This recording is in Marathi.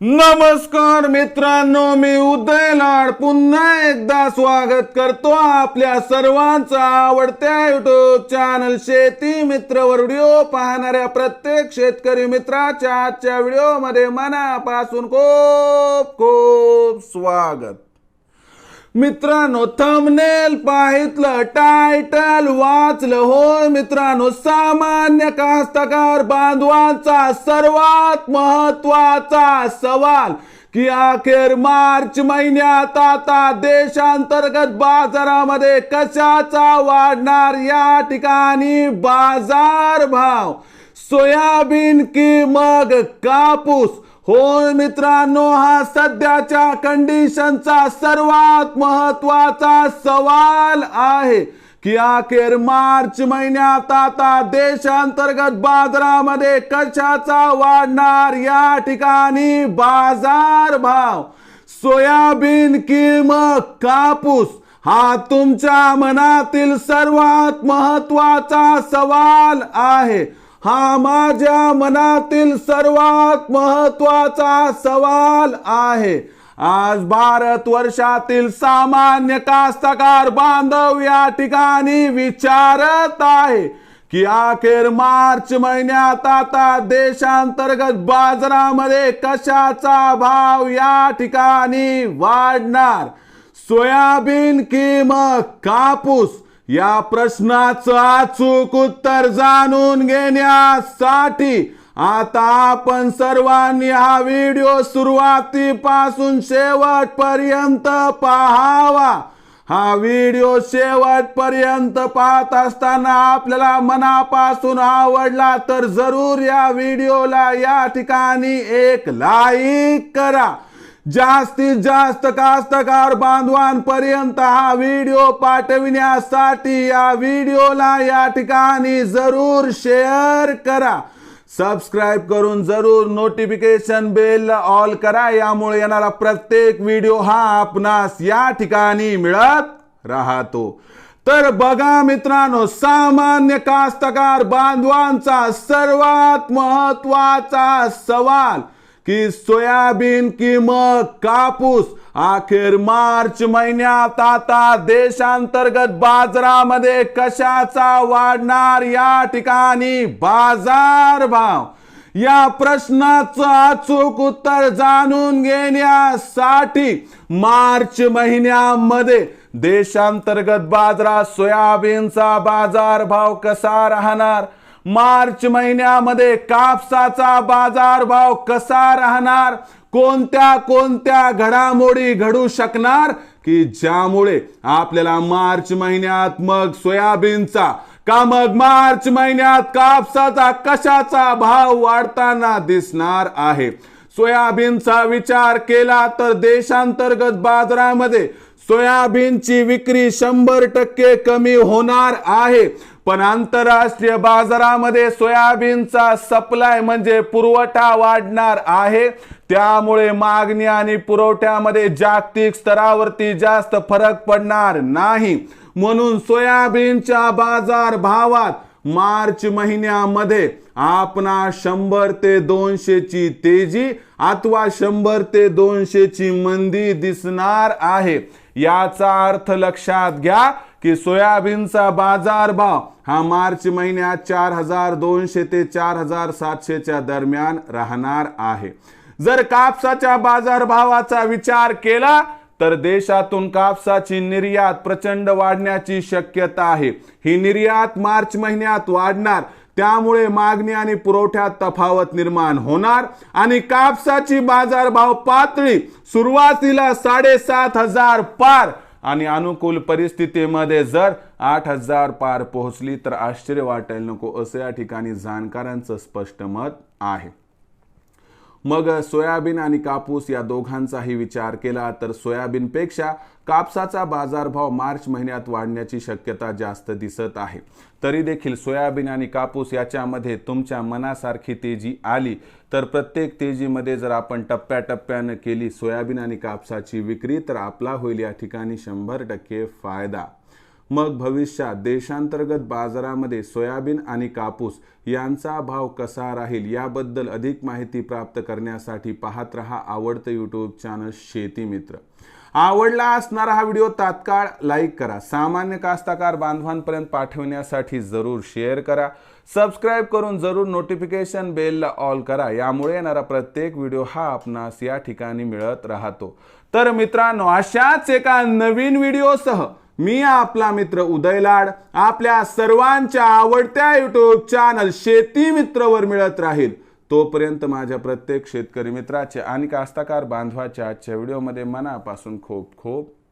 नमस्कार मित्रांनो, मी उदय लाड पुन्हा एकदा स्वागत करतो आपल्या सर्वांचा आवडत्या युट्यूब चॅनल शेती मित्रवर व्हिडिओ पाहणाऱ्या प्रत्येक शेतकरी मित्राच्या आजच्या व्हिडिओमध्ये मनापासून खूप खूप स्वागत. मित्रांनो, थंबनेल पाहितलं, टायटल वाचलं. होय मित्रांनो, सामान्य कास्तकार बांधवांचा सर्वात महत्वाचा सवाल की अखेर मार्च महिन्यात आता देशांतर्गत बाजारामध्ये कशाचा वाढणार. या ठिकाणी बाजार भाव, सोयाबीन की मग कापूस. होय मित्रांनो, हा सध्याच्या कंडिशनचा सर्वात महत्वाचा सवाल आहे की अखेर मार्च महिन्यात आता देशांतर्गत बाजारामध्ये कशाचा वाढणार. या ठिकाणी बाजार भाव, सोयाबीन की मग कापूस हा तुमच्या मनातील सर्वात महत्वाचा सवाल आहे. हा माझ्या मनातील सर्वात महत्वाचा सवाल आहे. आज भारत वर्षातील सामान्य कास्तकार बांधव या ठिकाणी विचारत आहे की अखेर मार्च महिन्यात आता देशांतर्गत बाजारामध्ये कशाचा भाव या ठिकाणी वाढणार. सोयाबीन की मग कापूस या प्रश्नाचं अचूक उत्तर जाणून घेण्यासाठी आता आपण सर्वांनी हा व्हिडिओ सुरुवातीपासून शेवटपर्यंत पाहावा. हा व्हिडिओ शेवटपर्यंत पाहत असताना आपल्याला मनापासून आवडला तर जरूर या व्हिडिओला या ठिकाणी एक लाईक करा. जास्तीत जास्त कास्तकार बांधवांपर्यंत हा व्हिडिओ पाठविण्यासाठी या व्हिडिओला या ठिकाणी जरूर शेअर करा. सबस्क्राइब करून जरूर नोटिफिकेशन बेल ऑल करा. यामुळे येणारा प्रत्येक व्हिडिओ हा आपणास या ठिकाणी मिळत राहतो. तर बघा मित्रांनो, सामान्य कास्तकार बांधवांचा सर्वात महत्वाचा सवाल की सोयाबीन की मग कापूस अखेर मार्च महिन्यात आता देशांतर्गत बाजारामध्ये कशाचा वाढणार. या ठिकाणी बाजार भाव, या प्रश्नाचं अचूक उत्तर जाणून घेण्यासाठी मार्च महिन्यामध्ये देशांतर्गत बाजारात सोयाबीनचा बाजार भाव कसा राहणार, मार्च महिन्यामध्ये कापसाचा बाजार भाव कसा राहणार, कोणत्या कोणत्या घडामोडी घडू शकणार की ज्यामुळे आपल्याला मार्च महिन्यात मग सोयाबीनचा का मग मार्च महिन्यात कापसाचा कशाचा भाव वाढताना दिसणार आहे. सोयाबीनचा विचार केला तर देशांतर्गत बाजारामध्ये सोयाबीनची विक्री 100% कमी होणार आहे. पण आंतरराष्ट्रीय बाजारामध्ये सोयाबीनचा सप्लाय म्हणजे पुरवठा वाढणार आहे. त्यामुळे मागणी आणि पुरवठ्यामध्ये जागतिक स्तरावरती जास्त फरक पडणार नाही. म्हणून सोयाबीनच्या बाजार भावात मार्च महिन्यामध्ये आपणा 100 ते 200 ची तेजी अथवा 100 ते 200 ची मंदी दिसणार आहे. याचा अर्थ लक्षात घ्या की सोयाबीनचा बाजार भाव हा मार्च महिन्यात 4200 ते 4700 च्या दरम्यान राहणार आहे. जर कापसाच्या बाजार भावाचा विचार केला तर देशातून कापसाची निर्यात प्रचंड वाढण्याची शक्यता आहे. ही निर्यात मार्च महिन्यात वाढणार. त्यामुळे मागणी आणि पुरवठ्यात तफावत निर्माण होणार आणि कापसाची बाजारभाव पातळी सुरुवातीला 7500 पार आणि अनुकूल परिस्थितीमध्ये जर 8000 पार पोहोचली तर आश्चर्य वाटायला नको, असं या ठिकाणी जाणकारांचं स्पष्ट मत आहे. मग सोयाबीन आणि कापूस या दोघांचाही विचार केला तर सोयाबीनपेक्षा कापसाचा बाजारभाव मार्च महिन्यात वाढण्याची शक्यता जास्त दिसत आहे. तरी देखील सोयाबीन आणि कापूस याच्यामध्ये तुमच्या मनासारखी तेजी आली तर प्रत्येक तेजीमध्ये जर आपण टप्प्याटप्प्याने केली सोयाबीन आणि कापसाची विक्री तर आपला होईल या ठिकाणी 100% फायदा. मग भविष्यात देशांतर्गत बाजारामध्ये सोयाबीन आणि कापूस यांचा भाव कसा राहील याबद्दल अधिक माहिती प्राप्त करण्यासाठी पाहत रहा आवडतं यूट्यूब चॅनल शेती मित्र। आवडला असणारा हा व्हिडिओ तात्काळ लाईक करा, सामान्य कास्तकार बांधवांपर्यंत पाठवण्यासाठी जरूर शेअर करा, सबस्क्राइब करून जरूर नोटिफिकेशन बेलला ऑल करा। यामुळे येणारा प्रत्येक व्हिडिओ हा आपणास या ठिकाणी मिळत राहतो। तर मित्रांनो, अशाच एका नवीन व्हिडिओसह मी आपला मित्र उदय लाड आपल्या सर्वांच्या आवडत्या यूट्यूब चॅनल शेती मित्रवर मिळत राहील। तोपर्यंत माझ्या प्रत्येक शेतकरी मित्राचे आणि कास्तकार बांधवाच्या आजच्या व्हिडिओमध्ये मनापासून खूप खूप